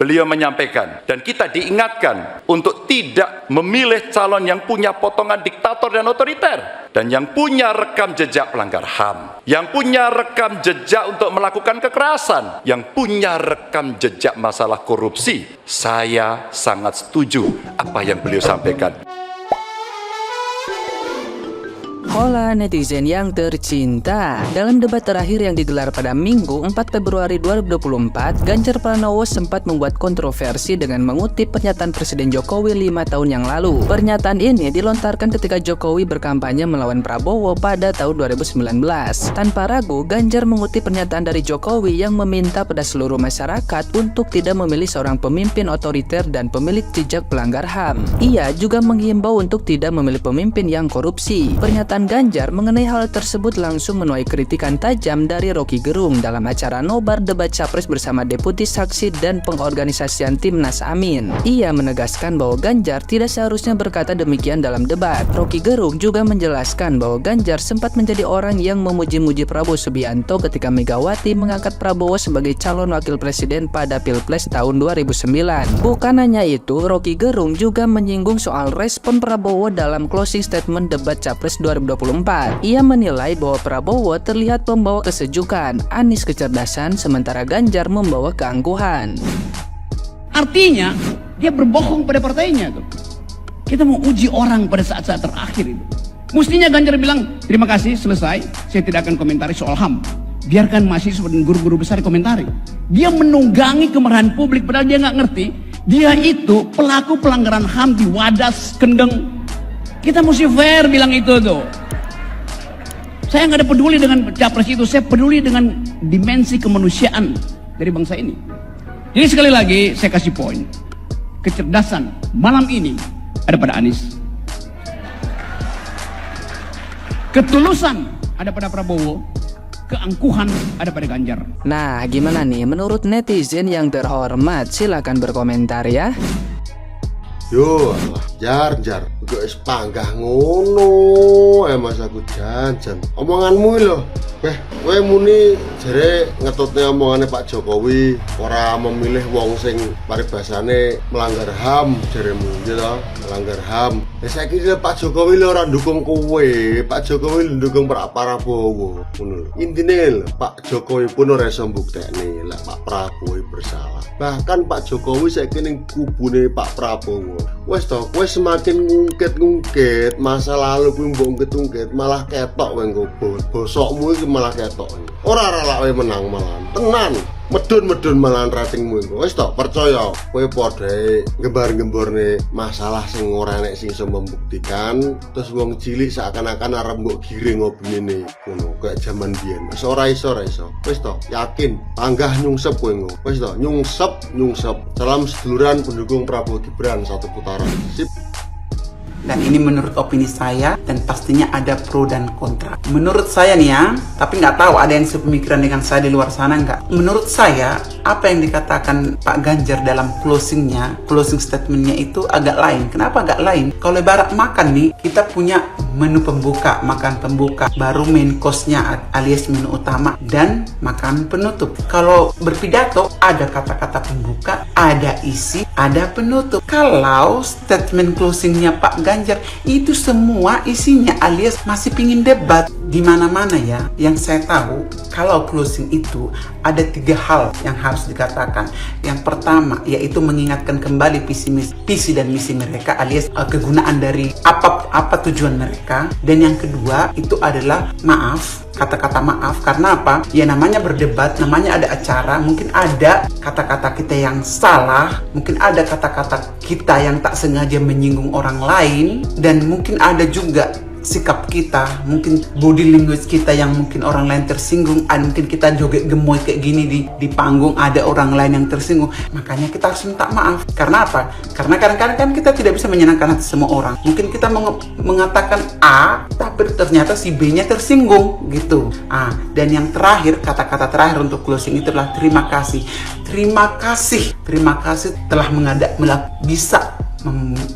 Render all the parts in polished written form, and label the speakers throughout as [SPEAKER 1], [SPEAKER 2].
[SPEAKER 1] beliau menyampaikan, dan kita diingatkan untuk tidak memilih calon yang punya potongan diktator dan otoriter, dan yang punya rekam jejak pelanggar HAM, yang punya rekam jejak untuk melakukan kekerasan, yang punya rekam jejak masalah korupsi. Saya sangat setuju apa yang beliau sampaikan.
[SPEAKER 2] Hola netizen yang tercinta, dalam debat terakhir yang digelar pada Minggu 4 Februari 2024, Ganjar Pranowo sempat membuat kontroversi dengan mengutip pernyataan Presiden Jokowi 5 tahun yang lalu. Pernyataan ini dilontarkan ketika Jokowi berkampanye melawan Prabowo pada tahun 2019. Tanpa ragu, Ganjar mengutip pernyataan dari Jokowi yang meminta pada seluruh masyarakat untuk tidak memilih seorang pemimpin otoriter dan pemilik jejak pelanggar HAM. Ia juga menghimbau untuk tidak memilih pemimpin yang korupsi. Pernyataan Ganjar mengenai hal tersebut langsung menuai kritikan tajam dari Rocky Gerung dalam acara nobar debat capres bersama Deputi Saksi dan Pengorganisasian Timnas Amin. Ia menegaskan bahwa Ganjar tidak seharusnya berkata demikian dalam debat. Rocky Gerung juga menjelaskan bahwa Ganjar sempat menjadi orang yang memuji-muji Prabowo Subianto ketika Megawati mengangkat Prabowo sebagai calon wakil presiden pada Pilpres tahun 2009. Bukan hanya itu, Rocky Gerung juga menyinggung soal respon Prabowo dalam closing statement debat capres 2024. Ia menilai bahwa Prabowo terlihat membawa kesejukan, Anies kecerdasan, sementara Ganjar membawa keangkuhan.
[SPEAKER 3] Artinya dia berbohong pada partainya tuh. Kita mau uji orang pada saat-saat terakhir itu. Mestinya Ganjar bilang, terima kasih, selesai, saya tidak akan komentari soal HAM. Biarkan mahasiswa dan guru-guru besar komentari. Dia menunggangi kemarahan publik padahal dia nggak ngerti. Dia itu pelaku pelanggaran HAM di Wadas, Kendeng. Kita mesti fair bilang itu tuh. Saya nggak ada peduli dengan capres itu, saya peduli dengan dimensi kemanusiaan dari bangsa ini. Jadi sekali lagi saya kasih poin. Kecerdasan malam ini ada pada Anies. Ketulusan ada pada Prabowo. Keangkuhan ada pada Ganjar.
[SPEAKER 2] Nah, gimana nih menurut netizen yang terhormat? Silakan berkomentar ya.
[SPEAKER 4] Yo, Jar, gue panggah ngono, mas aku janjan. Omonganmu loh, gue muni jare ngetutnya omongannya Pak Jokowi, ora memilih wong sing paribasane melanggar HAM, jaremu gitu, melanggar HAM. Saya kira Pak Jokowi lo orang dukung kowe, Pak Jokowi dukung Prabowo. Intinya Pak Jokowi pun ora iso mbuktekne lah Pak Prabowo bersalah. Bahkan Pak Jokowi saya kira kubune Pak Prabowo. Wes toh, kowe semakin ngungkit masa lalu kowe mbok ngungkit malah ketok kowe nggo bosokmu iki malah ketok. Ora lak kowe menang malah. Tenan, medun malah ratingmu iku. Wes toh, percaya kowe padha gembar-gemborne masalah sing ora enek sing iso membuktikan, terus wong cilik seakan-akan arep mbok giring opinine ngono kayak jaman biyen. Wes ora iso. Wes toh, yakin panggah nyungsep kowe ngono. Wes toh, nyungsep. Salam seduluran pendukung Prabowo Gibran satu putaran. Sip.
[SPEAKER 5] Dan ini menurut opini saya, dan pastinya ada pro dan kontra. Menurut saya nih ya, tapi nggak tahu ada yang sepemikiran dengan saya di luar sana nggak. Menurut saya, apa yang dikatakan Pak Ganjar dalam closing statementnya itu agak lain. Kenapa agak lain? Kalau ibarat makan nih, kita punya menu pembuka, makan pembuka, baru main course-nya alias menu utama, dan makan penutup. Kalau berpidato, ada kata-kata pembuka, ada isi, ada penutup. Kalau statement closingnya Pak Ganjar itu semua isinya alias masih pingin debat di mana-mana ya. Yang saya tahu kalau closing itu ada 3 hal yang harus dikatakan. Yang pertama yaitu mengingatkan kembali visi dan misi mereka alias kegunaan dari apa tujuan mereka. Dan yang kedua itu adalah maaf, kata-kata maaf. Karena apa? Ya namanya berdebat, namanya ada acara, mungkin ada kata-kata kita yang salah, mungkin ada kata-kata kita yang tak sengaja menyinggung orang lain, dan mungkin ada juga sikap kita, mungkin body language kita yang mungkin orang lain tersinggung. Mungkin kita joget gemoy kayak gini di panggung, ada orang lain yang tersinggung. Makanya kita harus minta maaf. Karena apa? Karena kadang-kadang kan kita tidak bisa menyenangkan hati semua orang. Mungkin kita mengatakan A, tapi ternyata si B-nya tersinggung gitu. Dan yang terakhir, kata-kata terakhir untuk closing itu adalah terima kasih. Terima kasih telah bisa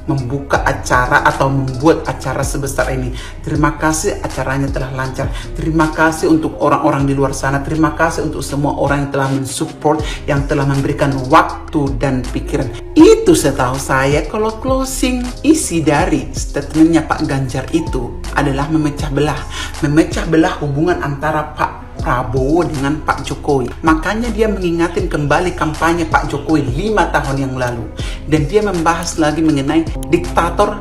[SPEAKER 5] membuka acara atau membuat acara sebesar ini. Terima kasih, acaranya telah lancar. Terima kasih untuk orang-orang di luar sana. Terima kasih untuk semua orang yang telah mensupport, yang telah memberikan waktu dan pikiran. Itu setahu saya kalau closing. Isi dari statementnya Pak Ganjar itu adalah memecah belah hubungan antara Pak Prabowo dengan Pak Jokowi. Makanya dia mengingatin kembali kampanye Pak Jokowi 5 tahun yang lalu. Dan dia membahas lagi mengenai diktator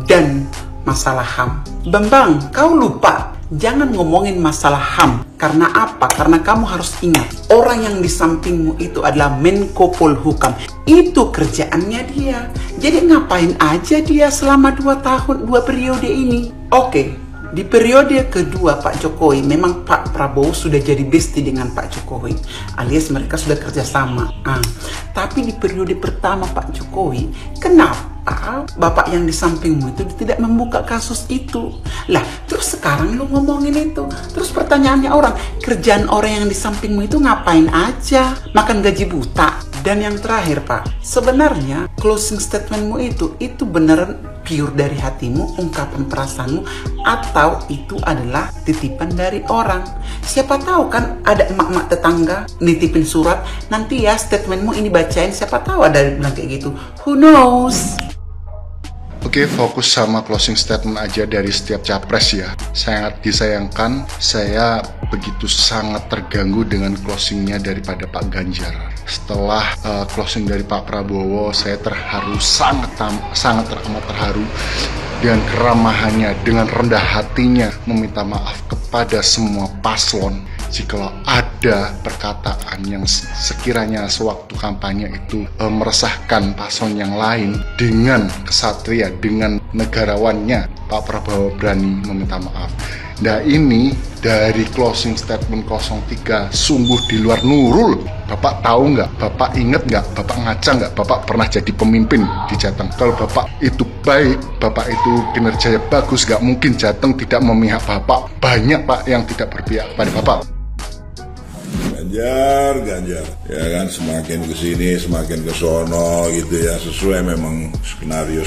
[SPEAKER 5] dan masalah HAM. Bambang, kau lupa. Jangan ngomongin masalah HAM. Karena apa? Karena kamu harus ingat, orang yang di sampingmu itu adalah Menko Polhukam. Itu kerjaannya dia. Jadi ngapain aja dia selama 2 periode ini? Oke. Di periode kedua Pak Jokowi, memang Pak Prabowo sudah jadi bestie dengan Pak Jokowi, alias mereka sudah kerjasama. Tapi di periode pertama Pak Jokowi, kenapa bapak yang di sampingmu itu tidak membuka kasus itu? Lah, terus sekarang lu ngomongin itu. Terus pertanyaannya orang, kerjaan orang yang di sampingmu itu ngapain aja? Makan gaji buta? Dan yang terakhir Pak, sebenarnya closing statementmu itu beneran pure dari hatimu, ungkapan perasaanmu, atau itu adalah titipan dari orang. Siapa tahu kan ada emak-emak tetangga nitipin surat, nanti ya statementmu ini bacain, siapa tahu ada yang bilang kayak gitu. Who knows?
[SPEAKER 6] Oke, fokus sama closing statement aja dari setiap capres ya. Sangat disayangkan, saya begitu sangat terganggu dengan closingnya daripada Pak Ganjar. Setelah closing dari Pak Prabowo, saya terharu, sangat teramat terharu dengan keramahannya, dengan rendah hatinya meminta maaf kepada semua paslon jika ada perkataan yang sekiranya sewaktu kampanye itu meresahkan paslon yang lain. Dengan kesatria, dengan negarawannya, Pak Prabowo berani meminta maaf. Nah, ini dari closing statement 03 sungguh di luar nurul. Bapak tahu nggak? Bapak inget nggak? Bapak ngaca nggak? Bapak pernah jadi pemimpin di Jateng. Kalau Bapak itu baik, Bapak itu kinerjanya bagus, nggak mungkin Jateng tidak memihak Bapak. Banyak Pak yang tidak berpihak pada Bapak.
[SPEAKER 7] Ganjar, ya kan, semakin kesini semakin kesono gitu ya, sesuai memang skenario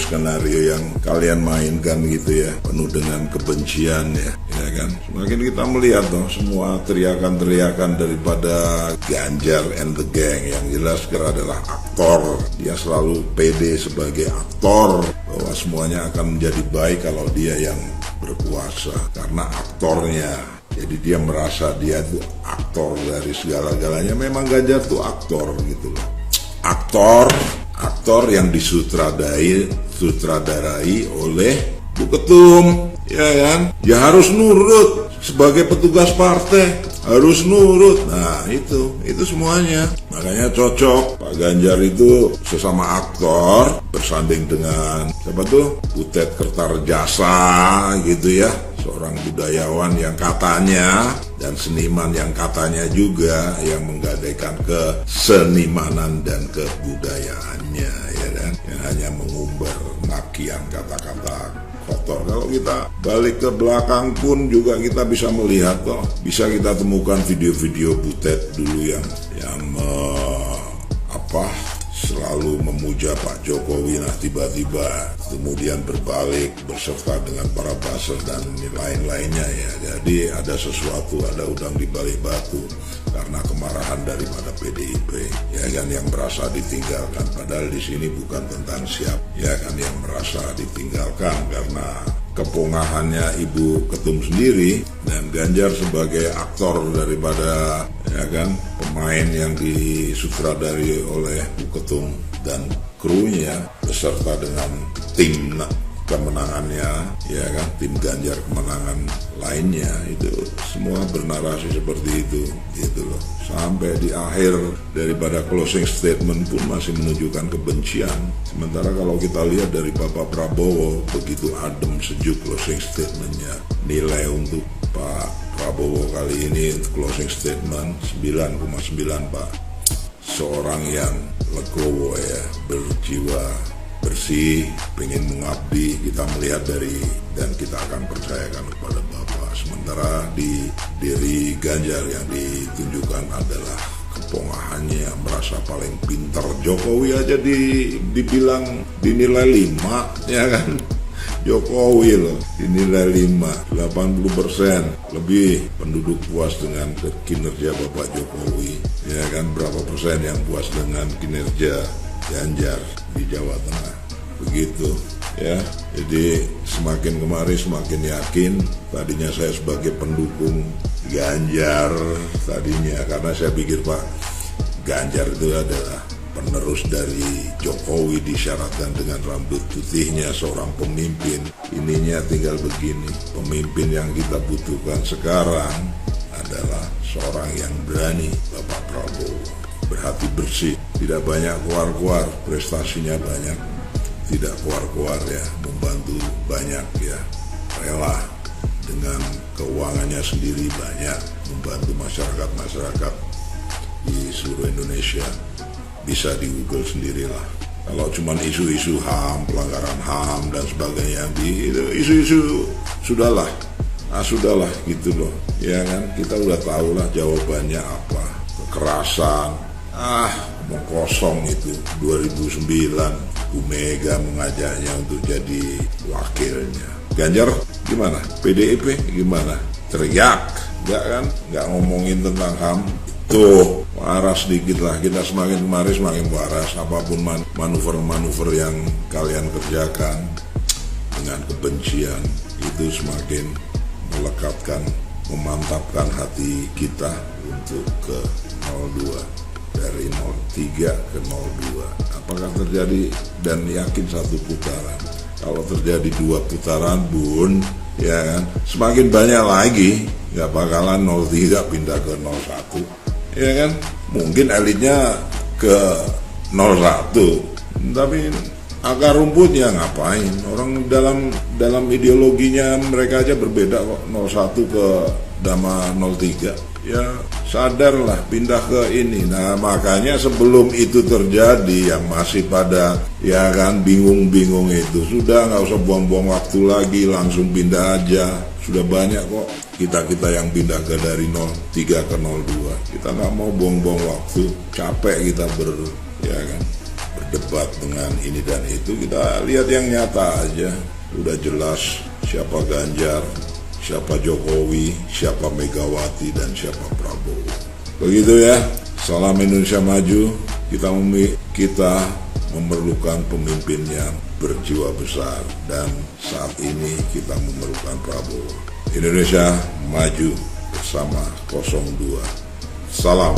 [SPEAKER 7] yang kalian mainkan gitu ya, penuh dengan kebencian ya kan. Semakin kita melihat dong semua teriakan-teriakan daripada Ganjar and the gang, yang jelas kira adalah aktor. Dia selalu pede sebagai aktor bahwa semuanya akan menjadi baik kalau dia yang berkuasa karena aktornya. Jadi dia merasa dia tuh aktor dari segala-galanya. Memang Ganjar tuh aktor gitu loh. Aktor yang disutradarai oleh Bu Ketum, ya kan? Ya harus nurut sebagai petugas partai, harus nurut. Nah itu semuanya. Makanya cocok Pak Ganjar itu sesama aktor bersanding dengan siapa tuh? Butet Kertarjasa gitu ya. Seorang budayawan yang katanya dan seniman yang katanya juga yang menggadaikan kesenimanan dan kebudayaannya, ya kan, yang hanya mengumbar nakian kata-kata kotor. Kalau kita balik ke belakang pun juga kita bisa melihat toh, bisa kita temukan video-video Butet dulu yang selalu memuja Pak Jokowi, nah tiba-tiba kemudian berbalik berserta dengan para buzzer dan lain-lainnya ya. Jadi ada sesuatu, ada udang di balik batu karena kemarahan daripada PDIP, ya kan, yang merasa ditinggalkan. Padahal di sini bukan tentang siap, ya kan, yang merasa ditinggalkan karena kepongahannya Ibu Ketum sendiri, dan Ganjar sebagai aktor daripada, ya kan, pemain yang disutradari oleh Bu Ketum dan krunya beserta dengan tim kemenangannya, ya kan, tim Ganjar kemenangan lainnya, itu semua bernarasi seperti itu gitu loh. Sampai di akhir daripada closing statement pun masih menunjukkan kebencian. Sementara kalau kita lihat dari Bapak Prabowo, begitu adem sejuk closing statementnya. Nilai untuk Pak Prabowo kali ini closing statement 9,9 Pak. Seorang yang legowo ya, berjiwa bersih, pengen mengabdi, kita melihat dari, dan kita akan percayakan kepada Bapak. Sementara di diri Ganjar yang ditunjukkan adalah pongahannya merasa paling pintar. Jokowi aja dibilang dinilai 5, ya kan? Jokowi loh dinilai 5, 80% lebih penduduk puas dengan kinerja Bapak Jokowi, ya kan? Berapa persen yang puas dengan kinerja Ganjar di Jawa Tengah, begitu ya. Jadi semakin kemari semakin yakin. Tadinya saya sebagai pendukung Ganjar tadinya, karena saya pikir Pak Ganjar itu adalah penerus dari Jokowi, disyaratkan dengan rambut putihnya seorang pemimpin. Ininya tinggal begini. Pemimpin yang kita butuhkan sekarang adalah seorang yang berani, Bapak Prabowo, berhati bersih, tidak banyak keluar-keluar, prestasinya banyak, tidak keluar-keluar ya, membantu banyak ya, rela dengan keuangannya sendiri banyak, membantu masyarakat di seluruh Indonesia. Bisa di Google sendirilah. Kalau cuma isu-isu HAM, pelanggaran HAM dan sebagainya, isu-isu sudahlah, sudahlah gitu loh, ya kan? Kita udah tahu lah jawabannya apa, kekerasan, mau kosong itu. 2009 Bu Mega mengajaknya untuk jadi wakilnya. Ganjar gimana? PDIP gimana? Teriak, enggak kan? Enggak ngomongin tentang HAM. Tuh, waras sedikit lah, kita semakin kemari semakin waras. Apapun manuver-manuver yang kalian kerjakan dengan kebencian, itu semakin melekatkan, memantapkan hati kita untuk ke 02, dari 03 ke 02. Apakah terjadi, dan yakin 1 putaran. Kalau terjadi 2 putaran Bun, ya kan, semakin banyak lagi, nggak bakalan 03 pindah ke 01. Ya kan, mungkin elitnya ke 01, tapi akar rumputnya ngapain? Orang dalam ideologinya mereka aja berbeda kok. 01 ke Dama 03, ya sadarlah, pindah ke ini. Nah makanya sebelum itu terjadi, yang masih pada ya kan bingung-bingung itu, sudah nggak usah buang-buang waktu lagi, langsung pindah aja. Sudah banyak kok kita yang pindah ke dari 03 ke 02. Kita nggak mau buang-buang waktu, capek kita berdebat dengan ini dan itu. Kita lihat yang nyata aja, udah jelas siapa Ganjar, siapa Jokowi, siapa Megawati, dan siapa Prabowo. Begitu ya. Salam Indonesia Maju. Kita memerlukan pemimpin yang berjiwa besar, dan saat ini kita memerlukan Prabowo. Indonesia Maju bersama 02. Salam.